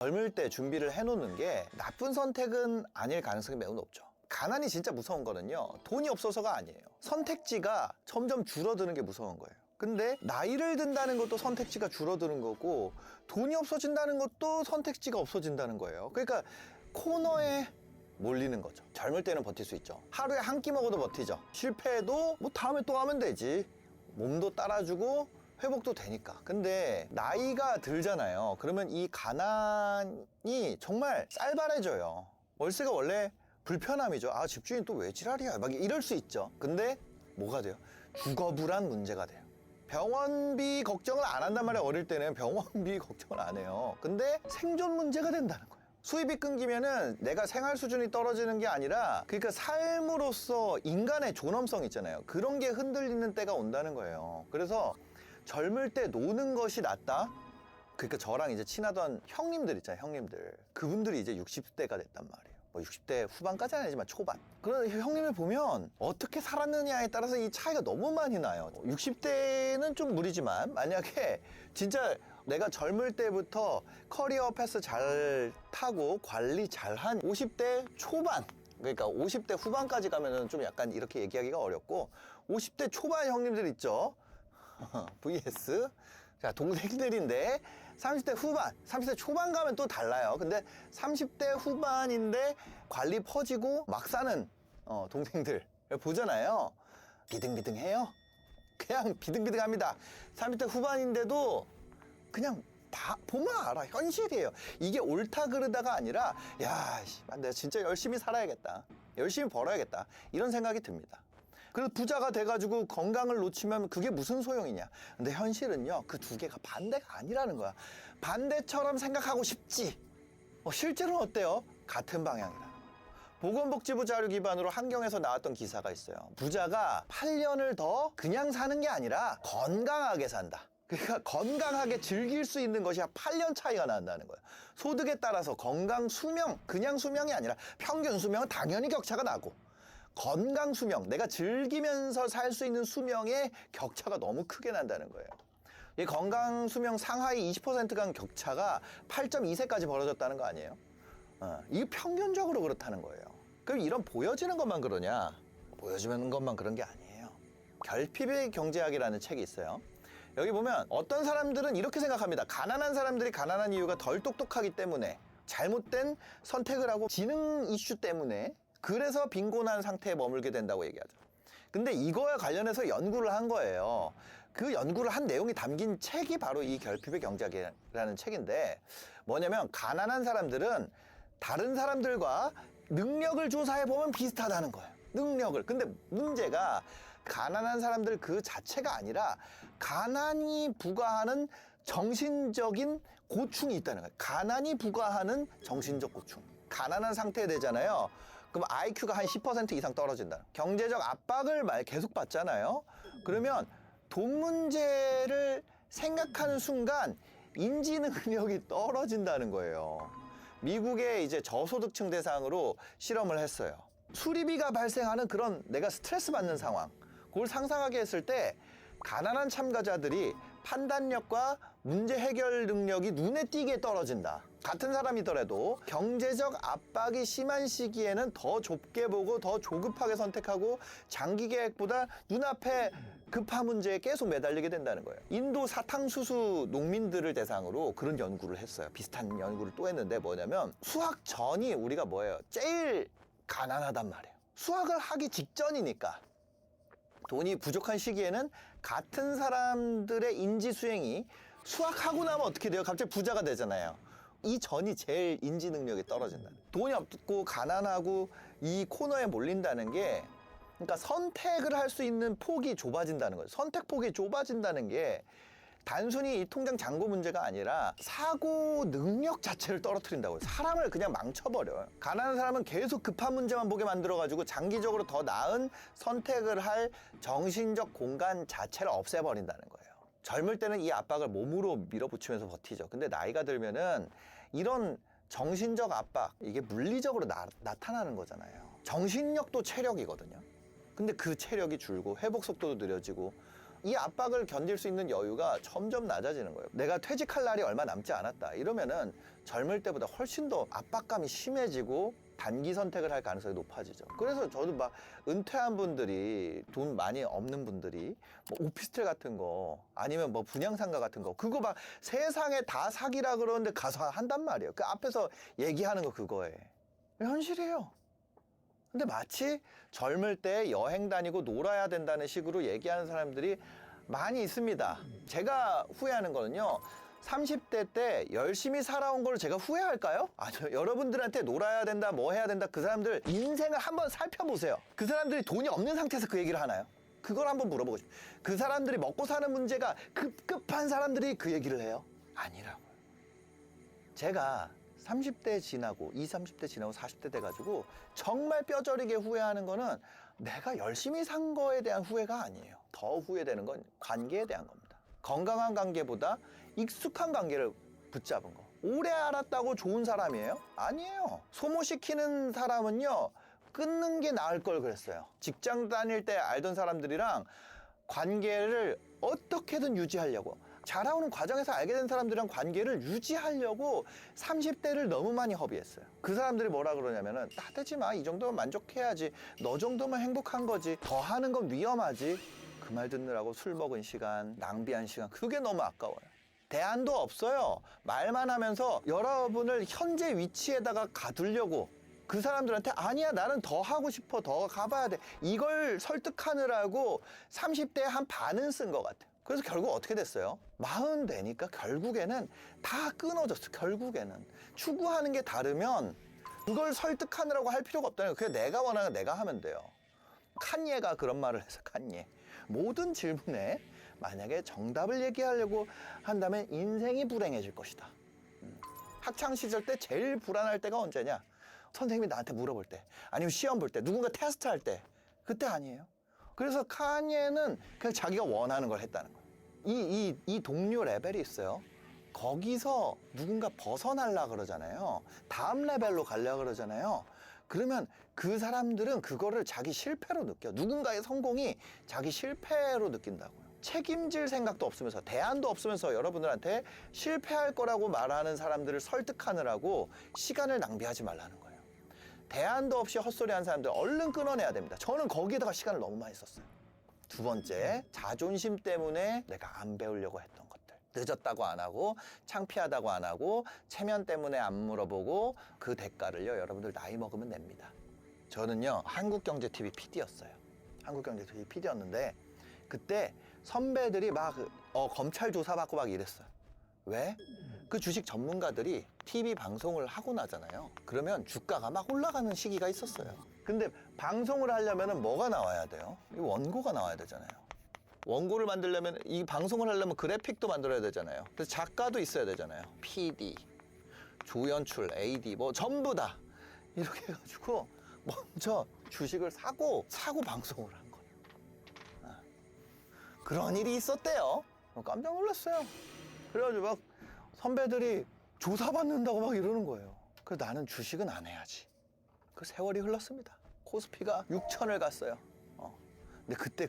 젊을 때 준비를 해놓는 게 나쁜 선택은 아닐 가능성이 매우 높죠. 가난이 진짜 무서운 거는요, 돈이 없어서가 아니에요. 선택지가 점점 줄어드는 게 무서운 거예요. 근데 나이를 든다는 것도 선택지가 줄어드는 거고, 돈이 없어진다는 것도 선택지가 없어진다는 거예요. 그러니까 코너에 몰리는 거죠. 젊을 때는 버틸 수 있죠. 하루에 한 끼 먹어도 버티죠. 실패해도 뭐 다음에 또 하면 되지. 몸도 따라주고 회복도 되니까. 근데 나이가 들잖아요. 그러면 이 가난이 정말 쌀발해져요. 월세가 원래 불편함이죠. 아, 집주인 또 왜 지랄이야, 막 이럴 수 있죠. 근데 뭐가 돼요? 주거불안 문제가 돼요. 병원비 걱정을 안 한단 말이에요. 어릴 때는 병원비 걱정을 안 해요. 근데 생존 문제가 된다는 거예요. 수입이 끊기면은 내가 생활 수준이 떨어지는 게 아니라, 그러니까 삶으로서 인간의 존엄성 있잖아요. 그런 게 흔들리는 때가 온다는 거예요. 그래서 젊을 때 노는 것이 낫다? 그러니까 저랑 이제 친하던 형님들 있잖아요, 형님들. 그분들이 이제 60대가 됐단 말이에요. 뭐 60대 후반까지는 아니지만 초반. 그런 형님을 보면 어떻게 살았느냐에 따라서 이 차이가 너무 많이 나요. 60대는 좀 무리지만, 만약에 진짜 내가 젊을 때부터 커리어 패스 잘 타고 관리 잘한 50대 초반, 그러니까 50대 후반까지 가면은 좀 약간 이렇게 얘기하기가 어렵고, 50대 초반 형님들 있죠. vs 자, 동생들인데 30대 후반, 30대 초반 가면 또 달라요. 근데 30대 후반인데 관리 퍼지고 막 사는 동생들 보잖아요. 비등비등해요. 그냥 비등비등합니다. 30대 후반인데도 그냥 보면 알아. 현실이에요. 이게 옳다 그르다가 아니라, 야, 내가 진짜 열심히 살아야겠다, 열심히 벌어야겠다, 이런 생각이 듭니다. 그래서 부자가 돼가지고 건강을 놓치면 그게 무슨 소용이냐. 근데 현실은요, 그 두 개가 반대가 아니라는 거야. 반대처럼 생각하고 싶지, 실제로는 어때요? 같은 방향이라. 보건복지부 자료 기반으로 한경에서 나왔던 기사가 있어요. 부자가 8년을 더 그냥 사는 게 아니라 건강하게 산다. 그러니까 건강하게 즐길 수 있는 것이 한 8년 차이가 난다는 거예요. 소득에 따라서 건강 수명, 그냥 수명이 아니라 평균 수명은 당연히 격차가 나고, 건강 수명, 내가 즐기면서 살 수 있는 수명의 격차가 너무 크게 난다는 거예요. 이 건강 수명 상하이 20% 간 격차가 8.2세까지 벌어졌다는 거 아니에요? 이게 평균적으로 그렇다는 거예요. 그럼 이런 보여지는 것만 그러냐? 보여지는 것만 그런 게 아니에요. 결핍의 경제학이라는 책이 있어요. 여기 보면 어떤 사람들은 이렇게 생각합니다. 가난한 사람들이 가난한 이유가 덜 똑똑하기 때문에, 잘못된 선택을 하고 지능 이슈 때문에, 그래서 빈곤한 상태에 머물게 된다고 얘기하죠. 근데 이거와 관련해서 연구를 한 거예요. 그 연구를 한 내용이 담긴 책이 바로 이 결핍의 경제학이라는 책인데, 뭐냐면 가난한 사람들은 다른 사람들과 능력을 조사해보면 비슷하다는 거예요. 능력을. 근데 문제가 가난한 사람들 그 자체가 아니라 가난이 부과하는 정신적인 고충이 있다는 거예요. 가난이 부과하는 정신적 고충. 가난한 상태 되잖아요. 그럼 IQ가 한 10% 이상 떨어진다. 경제적 압박을 계속 받잖아요. 그러면 돈 문제를 생각하는 순간 인지 능력이 떨어진다는 거예요. 미국의 이제 저소득층 대상으로 실험을 했어요. 수리비가 발생하는 그런 내가 스트레스 받는 상황, 그걸 상상하게 했을 때 가난한 참가자들이 판단력과 문제 해결 능력이 눈에 띄게 떨어진다. 같은 사람이더라도 경제적 압박이 심한 시기에는 더 좁게 보고 더 조급하게 선택하고 장기 계획보다 눈앞에 급한 문제에 계속 매달리게 된다는 거예요. 인도 사탕수수 농민들을 대상으로 그런 연구를 했어요. 비슷한 연구를 또 했는데, 뭐냐면 수학 전이 우리가 뭐예요? 제일 가난하단 말이에요. 수학을 하기 직전이니까. 돈이 부족한 시기에는 같은 사람들의 인지 수행이, 수학하고 나면 어떻게 돼요? 갑자기 부자가 되잖아요. 이 전이 제일 인지 능력이 떨어진다. 돈이 없고 가난하고 이 코너에 몰린다는 게, 그러니까 선택을 할 수 있는 폭이 좁아진다는 거예요. 선택 폭이 좁아진다는 게 단순히 이 통장 잔고 문제가 아니라 사고 능력 자체를 떨어뜨린다고요. 사람을 그냥 망쳐버려요. 가난한 사람은 계속 급한 문제만 보게 만들어가지고 장기적으로 더 나은 선택을 할 정신적 공간 자체를 없애버린다는 거예요. 젊을 때는 이 압박을 몸으로 밀어붙이면서 버티죠. 근데 나이가 들면은 이런 정신적 압박, 이게 물리적으로 나타나는 거잖아요. 정신력도 체력이거든요. 근데 그 체력이 줄고 회복 속도도 느려지고 이 압박을 견딜 수 있는 여유가 점점 낮아지는 거예요. 내가 퇴직할 날이 얼마 남지 않았다 이러면은 젊을 때보다 훨씬 더 압박감이 심해지고 단기 선택을 할 가능성이 높아지죠. 그래서 저도 막 은퇴한 분들이, 돈 많이 없는 분들이 뭐 오피스텔 같은 거 아니면 뭐 분양상가 같은 거 그거 막 세상에 다 사기라 그러는데 가서 한단 말이에요. 그 앞에서 얘기하는 거 그거에 현실이에요. 근데 마치 젊을 때 여행 다니고 놀아야 된다는 식으로 얘기하는 사람들이 많이 있습니다. 제가 후회하는 거는요, 30대 때 열심히 살아온 걸 제가 후회할까요? 아니요. 여러분들한테 놀아야 된다, 뭐 해야 된다, 그 사람들 인생을 한번 살펴보세요. 그 사람들이 돈이 없는 상태에서 그 얘기를 하나요? 그걸 한번 물어보고 싶어요. 그 사람들이 먹고 사는 문제가 급급한 사람들이 그 얘기를 해요? 아니라고요. 제가 30대 지나고 20, 30대 지나고 40대 돼가지고 정말 뼈저리게 후회하는 거는 내가 열심히 산 거에 대한 후회가 아니에요. 더 후회되는 건 관계에 대한 겁니다. 건강한 관계보다 익숙한 관계를 붙잡은 거. 오래 알았다고 좋은 사람이에요? 아니에요. 소모시키는 사람은요, 끊는 게 나을 걸 그랬어요. 직장 다닐 때 알던 사람들이랑 관계를 어떻게든 유지하려고, 자라오는 과정에서 알게 된 사람들이랑 관계를 유지하려고 30대를 너무 많이 허비했어요. 그 사람들이 뭐라 그러냐면은, 나대지 마, 이 정도면 만족해야지, 너 정도면 행복한 거지, 더 하는 건 위험하지. 그 말 듣느라고 술 먹은 시간, 낭비한 시간, 그게 너무 아까워요. 대안도 없어요. 말만 하면서 여러분을 현재 위치에다가 가두려고, 그 사람들한테 아니야, 나는 더 하고 싶어, 더 가봐야 돼, 이걸 설득하느라고 30대에 한 반은 쓴 것 같아요. 그래서 결국 어떻게 됐어요? 40 되니까 결국에는 다 끊어졌어. 결국에는 추구하는 게 다르면 그걸 설득하느라고 할 필요가 없다는 거예요. 그냥 내가 원하는 거 내가 하면 돼요. 칸예가 그런 말을 해서, 칸예, 모든 질문에 만약에 정답을 얘기하려고 한다면 인생이 불행해질 것이다. 학창시절 때 제일 불안할 때가 언제냐? 선생님이 나한테 물어볼 때, 아니면 시험 볼 때, 누군가 테스트할 때, 그때 아니에요? 그래서 칸예는 그냥 자기가 원하는 걸 했다는 거예요. 이 동료 레벨이 있어요. 거기서 누군가 벗어나려고 그러잖아요. 다음 레벨로 가려고 그러잖아요. 그러면 그 사람들은 그거를 자기 실패로 느껴. 누군가의 성공이 자기 실패로 느낀다고요. 책임질 생각도 없으면서, 대안도 없으면서 여러분들한테 실패할 거라고 말하는 사람들을 설득하느라고 시간을 낭비하지 말라는 거예요. 대안도 없이 헛소리하는 사람들 얼른 끊어내야 됩니다. 저는 거기에다가 시간을 너무 많이 썼어요. 두 번째, 자존심 때문에 내가 안 배우려고 했던 것들. 늦었다고 안 하고, 창피하다고 안 하고, 체면 때문에 안 물어보고, 그 대가를요, 여러분들 나이 먹으면 냅니다. 저는요, 한국경제TV PD였어요. 한국경제TV PD였는데 그때 선배들이 막 검찰 조사받고 막 이랬어요. 왜? 그 주식 전문가들이 TV 방송을 하고 나잖아요. 그러면 주가가 막 올라가는 시기가 있었어요. 근데 방송을 하려면 뭐가 나와야 돼요? 이 원고가 나와야 되잖아요. 원고를 만들려면, 이 방송을 하려면 그래픽도 만들어야 되잖아요. 그래서 작가도 있어야 되잖아요. PD, 조연출, AD 뭐 전부 다 이렇게 해가지고 먼저 주식을 사고 방송을 한 거예요. 그런 일이 있었대요. 깜짝 놀랐어요. 그래가지고 막 선배들이 조사받는다고 막 이러는 거예요. 그래서 나는 주식은 안 해야지. 그 세월이 흘렀습니다. 코스피가 6천을 갔어요. 근데 그때